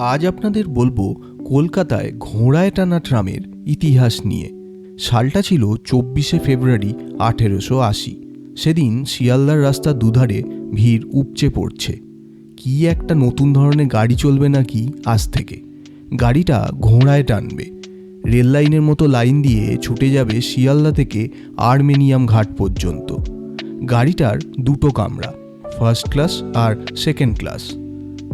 আজ আপনাদের বলবো কলকাতায় ঘোড়ায় টানা ট্রামের ইতিহাস নিয়ে। সালটা ছিল 24শে ফেব্রুয়ারি 1880। সেদিন শিয়ালদার রাস্তার দুধারে ভিড় উপচে পড়ছে। কি একটা নতুন ধরনের গাড়ি চলবে নাকি আজ থেকে। গাড়িটা ঘোড়ায় টানবে, রেল লাইনের মতো লাইন দিয়ে ছুটে যাবে শিয়ালদা থেকে আর্মেনিয়াম ঘাট পর্যন্ত। গাড়িটার দুটো কামরা, ফার্স্ট ক্লাস আর সেকেন্ড ক্লাস।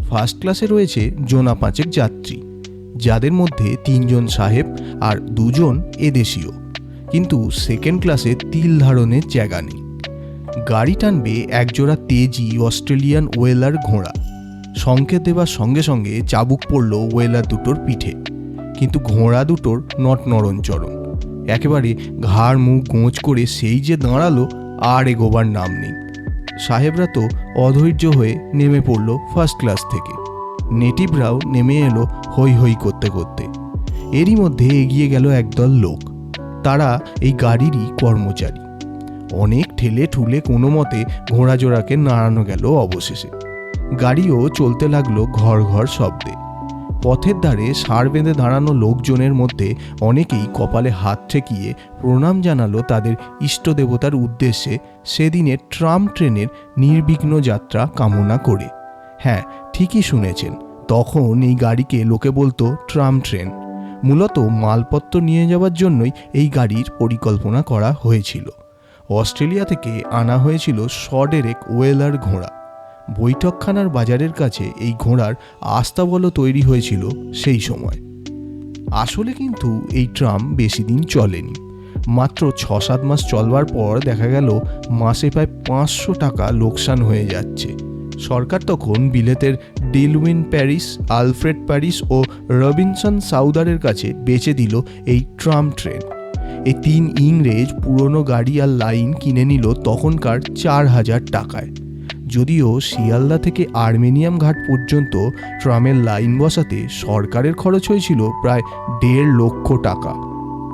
ফার্স্ট ক্লাসে রয়েছে জোনা 5 যাত্রী, যাদের মধ্যে 3 জন সাহেব আর 2 জন এদেশীয়। কিন্তু সেকেন্ড ক্লাসে তিল ধারণের জায়গা নেই। গাড়ি টানবে একজোড়া তেজি অস্ট্রেলিয়ান ওয়েলার ঘোড়া। সংকেত দেবার সঙ্গে সঙ্গে চাবুক পড়ল ওয়েলার দুটোর পিঠে। কিন্তু ঘোড়া দুটোর নড়নচড়ন, একেবারে ঘাড় মুখ গোঁজ করে সেই যে দাঁড়ালো, আর এগোবার নাম নেই। সাহেবরা তো অধৈর্য হয়ে নেমে পড়ল ফার্স্ট ক্লাস থেকে। নেটিভরাও নেমে এলো হই হই করতে করতে। এরই মধ্যে এগিয়ে গেল একদল লোক। তারা এই গাড়িরই কর্মচারী। অনেক ঠেলে ঠুলে কোনো মতে ঘোড়াজোড়াকে নাড়ানো গেল। অবশেষে গাড়িও চলতে লাগলো ঘর ঘর শব্দে। পথের ধারে ষাঁড় বেঁধে দাঁড়ানো লোকজনের মধ্যে অনেকেই কপালে হাত ঠেকিয়ে প্রণাম জানালো তাদের ইষ্ট দেবতার উদ্দেশ্যে সেদিনের ট্রাম ট্রেনের নির্বিঘ্ন যাত্রা কামনা করে। হ্যাঁ, ঠিকই শুনেছেন, তখন এই গাড়িকে লোকে বলতো ট্রাম ট্রেন। মূলত মালপত্র নিয়ে যাওয়ার জন্যই এই গাড়ির পরিকল্পনা করা হয়েছিল। অস্ট্রেলিয়া থেকে আনা হয়েছিল শডেরেক ওয়েলার ঘোড়া। বৈঠকখানার বাজারের কাছে এই ঘোড়ার আস্তাবল তৈরি হয়েছিল সেই সময়। আসলে কিন্তু এই ট্রাম বেশি দিন চলেনি। মাত্র 6-7 মাস চলবার পর দেখা গেল মাসে প্রায় 500 টাকা লোকসান হয়ে যাচ্ছে। সরকার তখন বিলেতের ডিলউইন প্যারিস, আলফ্রেড প্যারিস ও রবিনসন সাউদারের কাছে বেচে দিল এই ট্রাম ট্রেন। এই 3 ইংরেজ পুরনো গাড়ি আর লাইন কিনে নিল তখনকার 4000 টাকায়। যদিও শিয়ালদা থেকে আর্মেনিয়াম ঘাট পর্যন্ত ট্রামের লাইন বসাতে সরকারের খরচ হয়েছিল প্রায় 1.5 লক্ষ টাকা।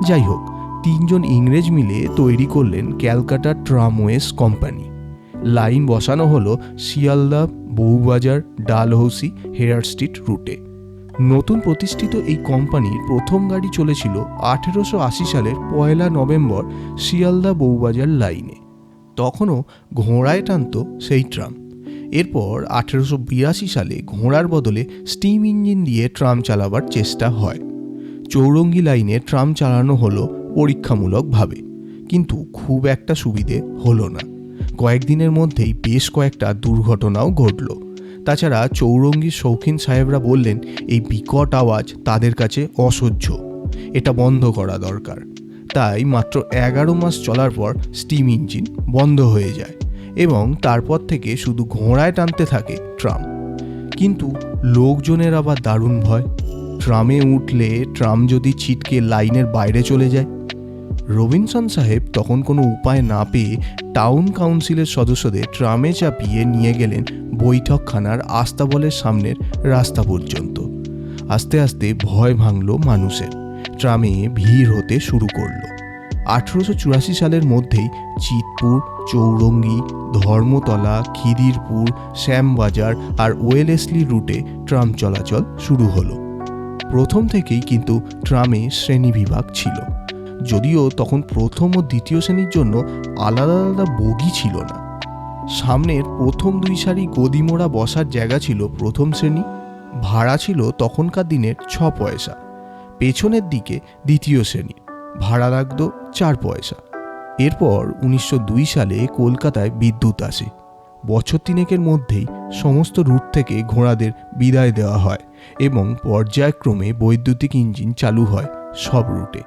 যাই হোক, 3 জন ইংরেজ মিলে তৈরি করলেন ক্যালকাটা ট্রামওয়েজ কোম্পানি। লাইন বসানো হলো শিয়ালদা, বউবাজার, ডালহৌসি, হেরাল্ড স্ট্রিট রুটে। নতুন প্রতিষ্ঠিত এই কোম্পানির প্রথম গাড়ি চলেছিল 1880 সালের 1 নভেম্বর শিয়ালদা বউবাজার লাইনে। তখনও ঘোড়ায় টানত সেই ট্রাম। এরপর 1882 সালে ঘোড়ার বদলে স্টিম ইঞ্জিন দিয়ে ট্রাম চালাবার চেষ্টা হয়। চৌরঙ্গি লাইনে ট্রাম চালানো হলো পরীক্ষামূলকভাবে, কিন্তু খুব একটা সুবিধে হলো না। কয়েকদিনের মধ্যেই বেশ কয়েকটা দুর্ঘটনাও ঘটল। তাছাড়া চৌরঙ্গির শৌখিন সাহেবরা বললেন এই বিকট আওয়াজ তাদের কাছে অসহ্য, এটা বন্ধ করা দরকার। তাই মাত্র 11 মাস চলার পর স্টিম ইঞ্জিন বন্ধ হয়ে যায় এবং তারপর থেকে শুধু ঘোড়ায় টানতে থাকে ট্রাম। কিন্তু লোকজনের আবার দারুণ ভয়। ট্রামে উঠলে ট্রাম যদি ছিটকে লাইনের বাইরে চলে যায়। রবিনসন সাহেব তখন কোনো উপায় না পেয়ে টাউন কাউন্সিলের সদস্যদের ট্রামে চাপিয়ে নিয়ে গেলেন বৈঠকখানার আস্তাবলের সামনের রাস্তা পর্যন্ত। আস্তে আস্তে ভয় ভাঙল মানুষের। ট্রামে ভিড় হতে শুরু করল। 1884 সালের মধ্যেই চিতপুর, চৌরঙ্গি, ধর্মতলা, খিদিরপুর, শ্যামবাজার আর ওয়েলেসলি রুটে ট্রাম চলাচল শুরু হলো। প্রথম থেকেই কিন্তু ট্রামে শ্রেণীবিভাগ ছিল, যদিও তখন প্রথম ও দ্বিতীয় শ্রেণীর জন্য আলাদা আলাদা বগি ছিল না। সামনের প্রথম 2 সারি গদিমোড়া বসার জায়গা ছিল প্রথম শ্রেণী। ভাড়া ছিল তখনকার দিনের 6 পয়সা। পেছনের দিকে দ্বিতীয় শ্রেণী, ভাড়া লাগতো 4 পয়সা। এরপর 1902 সালে কলকাতায় বিদ্যুৎ আসে। বছর 3 মধ্যেই সমস্ত রুট থেকে ঘোড়াদের বিদায় দেওয়া হয় এবং পর্যায়ক্রমে বৈদ্যুতিক ইঞ্জিন চালু হয় সব রুটে।